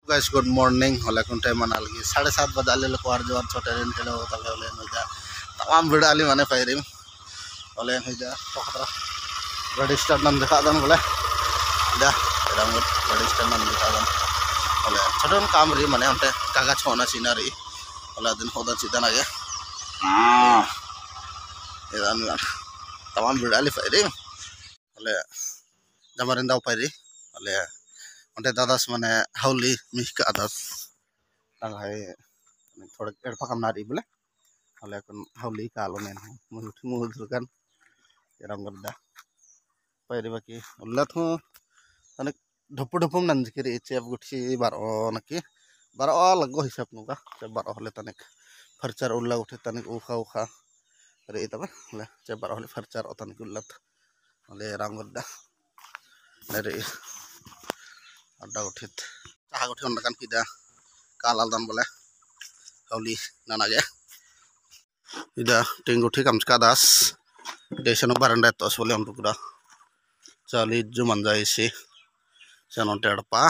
Guys good morning हले कुन time मना लगी 7:30 बजे आले को आर जवान छोटे रेन खेलो तबे हले नजा तमाम भिड़ा आली माने फायरिम हले नजा पखरा गाड़ी स्टार्ट नाम देखा दन बोले दा रंग गाड़ी स्टार्ट नाम देखा दन हले छोटन काम री माने हमते कागज होना सीनरी हले दिन होदा चिदा नागे एदान तमाम भिड़ा आली फायरिम हले जमारिन दाव फायरी हले उन्हें दादास माने हाउली मिहिका दास तंगाई थोड़ा एडपा काम नारी बोले हले कन हाउली कालो में मुझुkan एरम करदा पायरी बाकी उल्ला थो तने ढपु नंजकिरी चेप गुठी बारो नकी बारो लगो हिसाब नुका चेप बारो हले तने फर्चर उल्ला उठे तने उखा रे तबे हले चेप बारो हले फर्चर तने उल्ला हले एरम करदा रे ada utit cah utit ondakan pida kalal dan boleh hauli nanage ida tingguti kamska das desano baranda tos boleh untuk pura cali juman jai si sanon terpa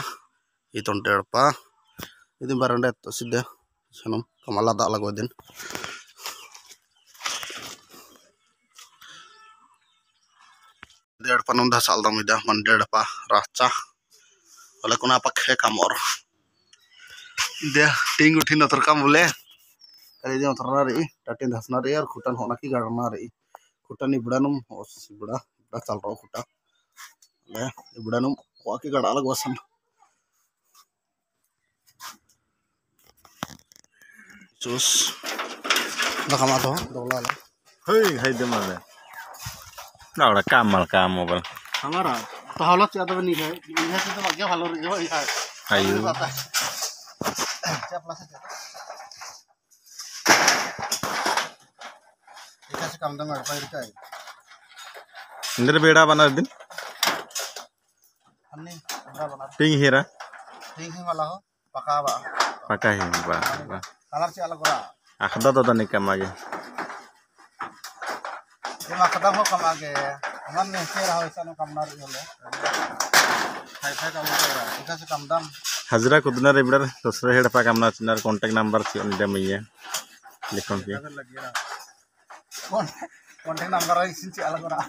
iton terpa itu baranda tos ida sanom kamala da lagodin der panon da saldam ida mandar pa racha oleh kuna pakai kamor dia tinggu tina terkam boleh kali dia terlari tatin dasnari ar kutan hona ki garnari kutan ibranum os ibra salro kuta le ibranum waki gadala gosan cus nakama to dolala hai demale na ora kamal kam mobile हमारा तो हालत ज्यादा नहीं है इधर से तो आगे हालो रे हो है ayo क्या प्लस है इधर से कम दम पर का है इंदर बेड़ा बना दिन हमने बड़ा बना टिंग हेरा ठीक है वाला हो पका बा pakai ba कलर से अलग रहा akhda to tani kam age ये मकदम हो कम आगे मन में से रहा ऐसा नो कम ना रही होले हाई फाई कम रहा इधर से कम दम hazra kudna re bidar dosra head pa kam na chinar contact number si on dem ye likhon ki contact number है इसी अलग रहा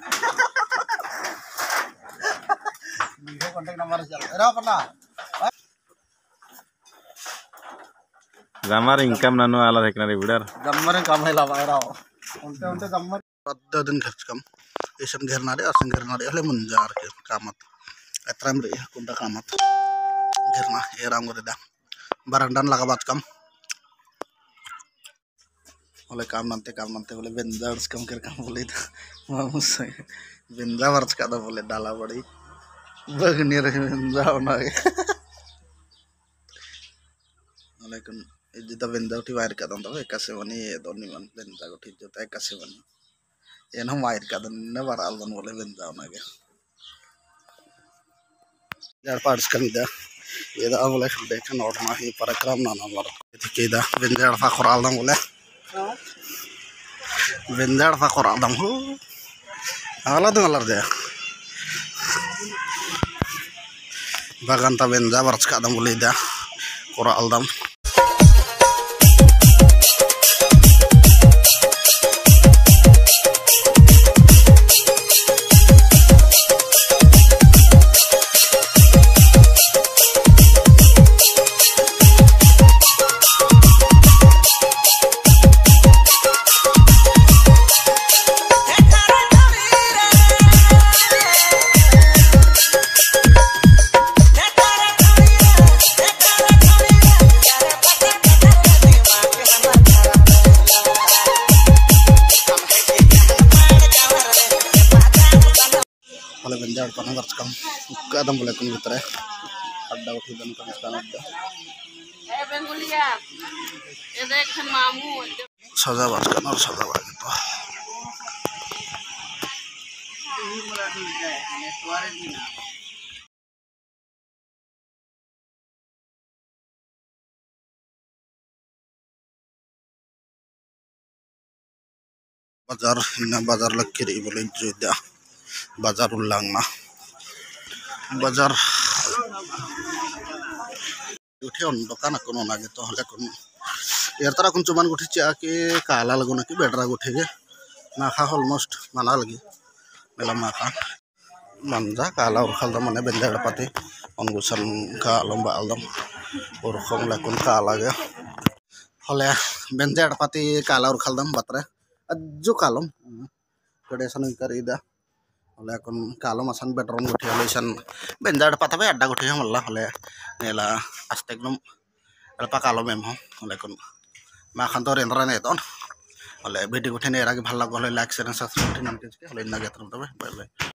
नीचे कॉन्टैक्ट नंबर चल रहा पना jamar income nanu ala dekna re bidar जम्मर काम है लावा रहा उनते जम्मर पद्दा दिन खर्च कम ऐसा घेरना रे असं घेरना रे हले मंजार के कामत एत्रम रे कुंडा कामत घेरना ये राम करे दा बरंडान लगा बात कम हले काम नंते बोले बेंजार्स कम कर काम बोले मामू से बेंजा वर्ष का बोले डाला बड़ी बगनी रे बेंजा होना हले कन इजिता बेंजा उठी वायर का दंता एक से बनी ये दोनी मन बेंजा उठी जोता एक से बनी ये ना वायर का दन ने बाराल बन बोले बेंजा होना के यार पार्ट्स कमीदा ये दा बोले देख नोट ना ही पराक्रम ना नंबर ये दा बेंजा फा खराल दम बोले बेंजार फा खराल दम हो आला दम अलर दे बागान ता बेंजा वर्ष का दम बोले दा खराल दम बेंजार पना वर्ष कम कदम बोले कम भीतर अड्डा उठी दन कम स्थान अड्डा ए बेंगुलिया ये देख मामू सजा वर्ष कम और सजा वागे तो बाजार लग के रही बोले जो बाजार उल्लांघना बाजार uthi on dokan akon ona ge to hole kon ertara kun cuman guthi cha ke kala laguna ki bedra guthi ge nakha almost mana lagi mela maka manja kala ur khaldam mane bendar pati ongusan ka lomba aldam ur khong lakun kala ge hole bendar pati kala ur khaldam batre aju kalom kade sanang karida hole kon kalom asan bedroom guthi hole san bendar patabe adda guthi hamalla hole nela asteknum alpa kalom em ho hole kon ma khantor endra ne ton hole video guthi ne era ge bhalla gole like share subscribe nanti hole inna ge bye bye.